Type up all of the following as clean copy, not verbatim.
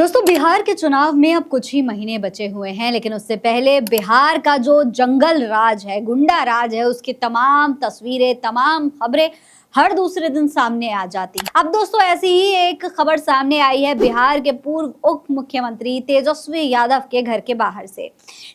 दोस्तों बिहार के चुनाव में अब कुछ ही महीने बचे हुए हैं, लेकिन उससे पहले बिहार का जो जंगल राज है, गुंडा राज है, उसकी तमाम तस्वीरें, तमाम खबरें हर दूसरे दिन सामने आ जाती हैं। अब दोस्तों ऐसी ही एक खबर सामने आई है बिहार के पूर्व उप मुख्यमंत्री तेजस्वी यादव के घर के बाहर से।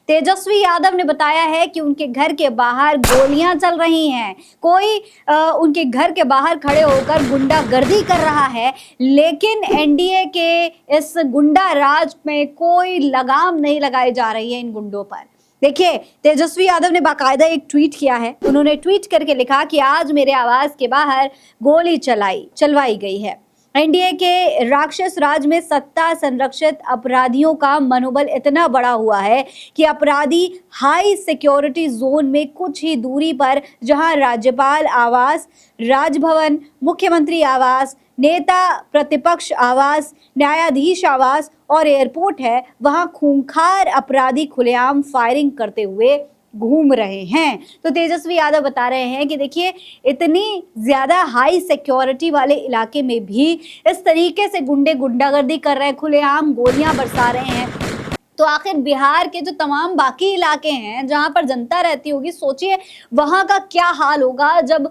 तेजस्वी यादव ने बताया है कि उनके घर के बाहर गोलियां चल रही हैं। कोई उनके घर के बाहर खड़े होकर गुंडागर्दी कर रहा है, लेकिन एनडीए के इस गुंडा राज में कोई लगाम नहीं लगाई जा रही है इन गुंडों पर। देखिए, तेजस्वी यादव ने बाकायदा एक ट्वीट किया है। उन्होंने ट्वीट करके लिखा कि आज मेरे आवास के बाहर गोली चलवाई गई है। एनडीए के राक्षस राज में सत्ता संरक्षित अपराधियों का मनोबल इतना बड़ा हुआ है कि अपराधी हाई सिक्योरिटी जोन में कुछ ही दूरी पर, जहां राज्यपाल आवास, राजभवन, मुख्यमंत्री आवास, नेता प्रतिपक्ष आवास, न्यायाधीश आवास और एयरपोर्ट है, वहां खूंखार अपराधी खुलेआम फायरिंग करते हुए घूम रहे हैं। तो तेजस्वी यादव बता रहे हैं कि देखिए, इतनी ज्यादा हाई सिक्योरिटी वाले इलाके में भी इस तरीके से गुंडे गुंडागर्दी कर रहे हैं, खुलेआम गोलियां बरसा रहे हैं, तो आखिर बिहार के जो तमाम बाकी इलाके हैं जहां पर जनता रहती होगी, सोचिए वहां का क्या हाल होगा जब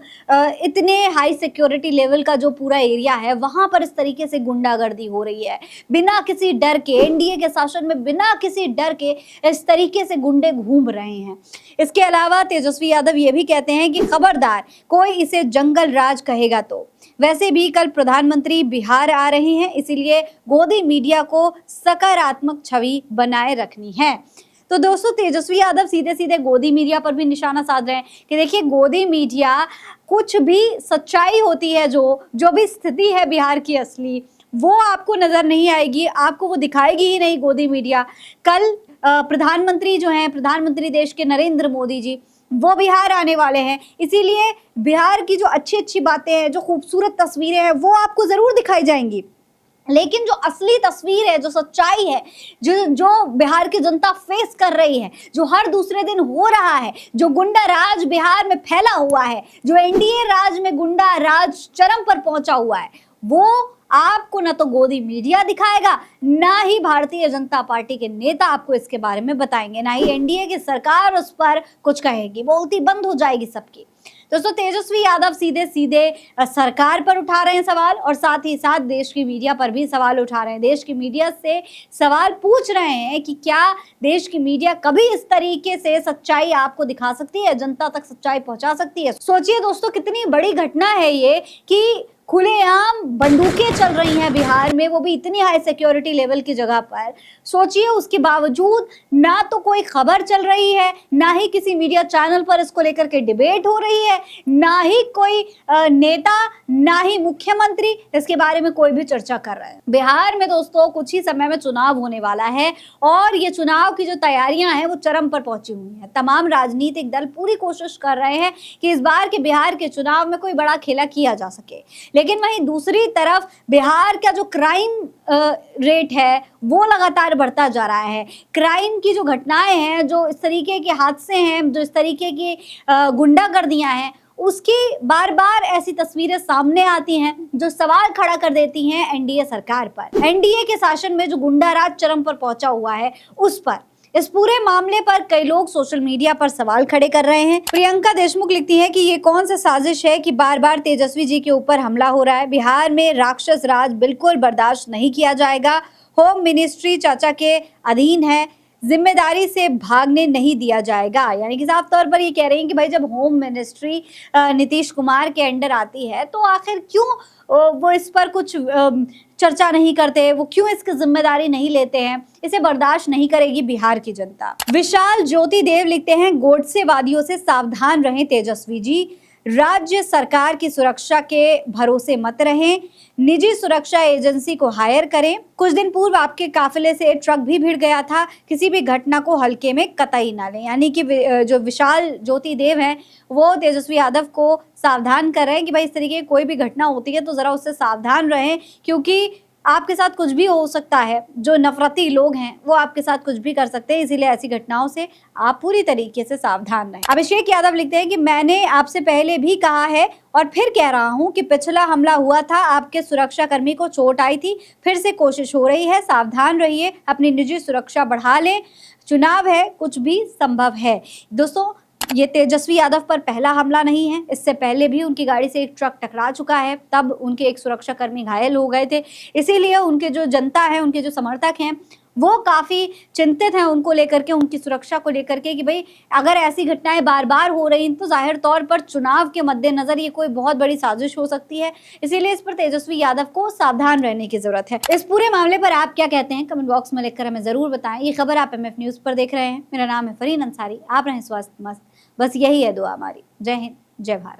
इतने हाई सिक्योरिटी लेवल का जो पूरा एरिया है वहां पर इस तरीके से गुंडागर्दी हो रही है। बिना किसी डर के, एनडीए के शासन में बिना किसी डर के इस तरीके से गुंडे घूम रहे हैं। इसके अलावा तेजस्वी यादव ये भी कहते हैं कि खबरदार कोई इसे जंगल राज कहेगा तो। वैसे भी कल प्रधानमंत्री बिहार आ रहे हैं, इसीलिए गोदी मीडिया को सकारात्मक छवि बनाए रखनी है। तो दोस्तों तेजस्वी यादव सीधे सीधे गोदी मीडिया पर भी निशाना साध रहे हैं कि देखिए, गोदी मीडिया कुछ भी सच्चाई होती है, जो भी स्थिति है बिहार की असली, वो आपको नजर नहीं आएगी, आपको वो दिखाएगी ही नहीं गोदी मीडिया। कल प्रधानमंत्री जो हैं, प्रधानमंत्री देश के नरेंद्र मोदी जी, वो बिहार आने वाले हैं, इसीलिए बिहार की जो अच्छी अच्छी बातें हैं, जो खूबसूरत तस्वीरें हैं, वो आपको जरूर दिखाई जाएंगी। लेकिन जो असली तस्वीर है, जो सच्चाई है, जो बिहार की जनता फेस कर रही है, जो हर दूसरे दिन हो रहा है, जो गुंडा राज बिहार में फैला हुआ है, जो एनडीए राज में गुंडा राज चरम पर पहुंचा हुआ है, वो आपको ना तो गोदी मीडिया दिखाएगा, ना ही भारतीय जनता पार्टी के नेता आपको इसके बारे में बताएंगे, ना ही एनडीए की सरकार उस पर कुछ कहेगी, बोलती बंद हो जाएगी सबकी। दोस्तों तेजस्वी यादव सीधे सीधे सरकार पर उठा रहे हैं सवाल, और साथ ही साथ देश की मीडिया पर भी सवाल उठा रहे हैं। देश की मीडिया से सवाल पूछ रहे हैं कि क्या देश की मीडिया कभी इस तरीके से सच्चाई आपको दिखा सकती है, जनता तक सच्चाई पहुंचा सकती है। सोचिए दोस्तों, कितनी बड़ी घटना है ये कि खुलेआम बंदूकें चल रही हैं बिहार में, वो भी इतनी हाई सिक्योरिटी लेवल की जगह पर। सोचिए, उसके बावजूद ना तो कोई खबर चल रही है, ना ही किसी मीडिया चैनल पर इसको लेकर के डिबेट हो रही है, ना ही कोई नेता, ना ही मुख्यमंत्री इसके बारे में कोई भी चर्चा कर रहा है। बिहार में दोस्तों कुछ ही समय में चुनाव होने वाला है, और ये चुनाव की जो तैयारियां हैं वो चरम पर पहुंची हुई हैं। तमाम राजनीतिक दल पूरी कोशिश कर रहे हैं कि इस बार के बिहार के चुनाव में कोई बड़ा खेला किया जा सके, लेकिन वहीं दूसरी तरफ बिहार का जो क्राइम रेट है वो लगातार बढ़ता जा रहा है। क्राइम की जो घटनाएं हैं, जो इस तरीके के हादसे हैं, जो इस तरीके की गुंडागर्दियां हैं, उसकी बार बार ऐसी तस्वीरें सामने आती हैं जो सवाल खड़ा कर देती हैं एनडीए सरकार पर, एनडीए के शासन में जो गुंडा राज चरम पर पहुंचा हुआ है उस पर। इस पूरे मामले पर कई लोग सोशल मीडिया पर सवाल खड़े कर रहे हैं। प्रियंका देशमुख लिखती हैं कि ये कौन सा साजिश है कि बार बार तेजस्वी जी के ऊपर हमला हो रहा है। बिहार में राक्षस राज बिल्कुल बर्दाश्त नहीं किया जाएगा। होम मिनिस्ट्री चाचा के अधीन है, जिम्मेदारी से भागने नहीं दिया जाएगा। यानी कि साफ तौर पर ये कह रही हैं कि भाई, जब होम मिनिस्ट्री नीतीश कुमार के अंडर आती है तो आखिर क्यों वो इस पर कुछ चर्चा नहीं करते, वो क्यों इसकी जिम्मेदारी नहीं लेते हैं। इसे बर्दाश्त नहीं करेगी बिहार की जनता। विशाल ज्योति देव लिखते हैं, गोडसेवादियों से सावधान रहें तेजस्वी जी, राज्य सरकार की सुरक्षा के भरोसे मत रहें, निजी सुरक्षा एजेंसी को हायर करें। कुछ दिन पूर्व आपके काफिले से ट्रक भी भिड़ गया था, किसी भी घटना को हल्के में कतई ना लें। यानी कि जो विशाल ज्योति देव हैं वो तेजस्वी यादव को सावधान कर रहे हैं कि भाई, इस तरीके की कोई भी घटना होती है तो जरा उससे सावधान रहें, क्योंकि आपके साथ कुछ भी हो सकता है। जो नफरती लोग हैं वो आपके साथ कुछ भी कर सकते हैं, इसीलिए ऐसी घटनाओं से आप पूरी तरीके से सावधान रहें। अभिषेक यादव लिखते हैं कि मैंने आपसे पहले भी कहा है और फिर कह रहा हूं कि पिछला हमला हुआ था, आपके सुरक्षा कर्मी को चोट आई थी, फिर से कोशिश हो रही है, सावधान रहिए, अपनी निजी सुरक्षा बढ़ा लें, चुनाव है, कुछ भी संभव है। दोस्तों, ये तेजस्वी यादव पर पहला हमला नहीं है, इससे पहले भी उनकी गाड़ी से एक ट्रक टकरा चुका है, तब उनके एक सुरक्षा कर्मी घायल हो गए थे। इसीलिए उनके जो जनता है, उनके जो समर्थक हैं, वो काफी चिंतित हैं उनको लेकर के, उनकी सुरक्षा को लेकर के, कि भाई अगर ऐसी घटनाएं बार बार हो रही तो जाहिर तौर पर चुनाव के मद्देनजर ये कोई बहुत बड़ी साजिश हो सकती है। इसीलिए इस पर तेजस्वी यादव को सावधान रहने की जरूरत है। इस पूरे मामले पर आप क्या कहते हैं, कमेंट बॉक्स में लिखकर हमें जरूर बताएं। ये खबर आप MF न्यूज पर देख रहे हैं। मेरा नाम है फरीन अंसारी। आप रहें स्वस्थ मस्त, बस यही है दुआ हमारी। जय हिंद, जय भारत।